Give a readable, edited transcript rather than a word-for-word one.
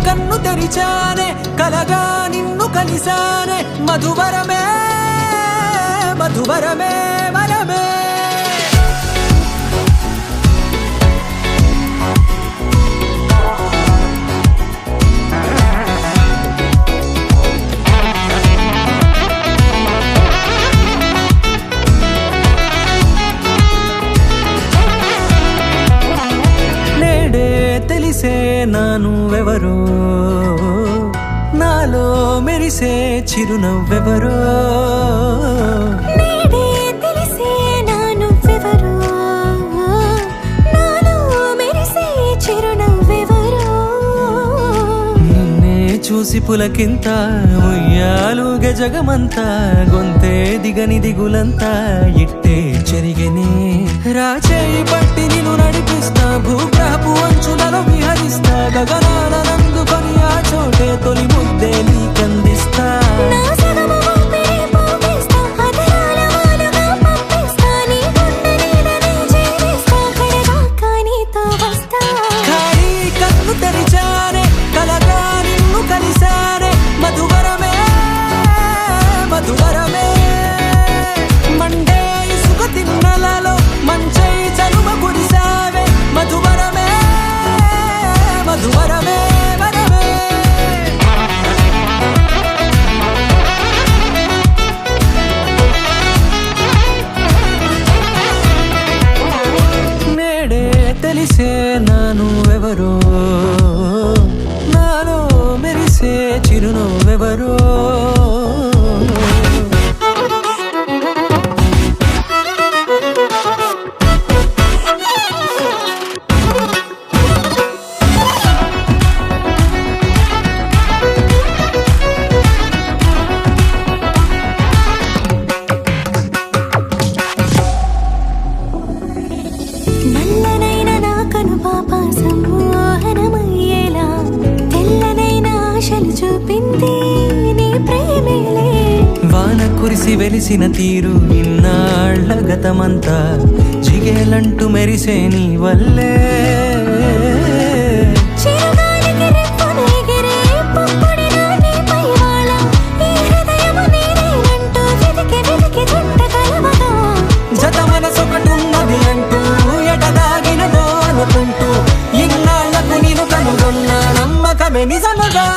కన్ను తెరిచానే కలగా నిన్ను కలిసానే మధువరమే మధువరమే వరమే తెలిసే నానువెవరో నాలో మెరిసే చిరునవ్వెవరో తెలిసే నానువెవరో నాలో మెరిసే చిరునవ్వెవరో నిన్నే చూసి పులకింత ఉయ్యాలుగ జగమంతా గొంతే దిగని దిగులంతా ఇట్టే చెరిగనే రాచేయి పట్టి నిన్ను నడిపిస్తా భూగ్రహపు అంచులలో విహరిస్తా గగనాలనందుకొని ఆ చోటే తొలి ముద్దే నీకందిస్తా ఖాళీ కన్ను తెరిచానే కలగా నిన్ను కలిసానే మధువరమే మధువరమే మండే ఇసుక తిన్నలలో మంచై చలువ కురిసావే మధువరమే మధువరమే వరమే నేడే తెలిసే నానువెవరో నాలో మెరిసే చిరునవ్వెవరో నల్లనైన నా కనుపాప సమ్మోహనమయ్యేలా తెల్లనైన ఆశలు చూపింది నీ ప్రేమేలే వాన కురిసి వెలిసిన తీరు ఇన్నాళ్ల గతమంతా జిగేలంటూ మెరిసే నీ వల్లే చిరుగాలికి రెప్పన ఎగిరే పుప్పొడిన నీపై వాళ ఈ హృదయము నీదేనంటూ వెతికి వెతికి జంట కలవగా జత మనసొకటున్నది అంటూ ఎటదాగినదో అనుకుంటూ ఇన్నాళ్లకు నేను కనుగొన్న నమ్మకమే నిజముగా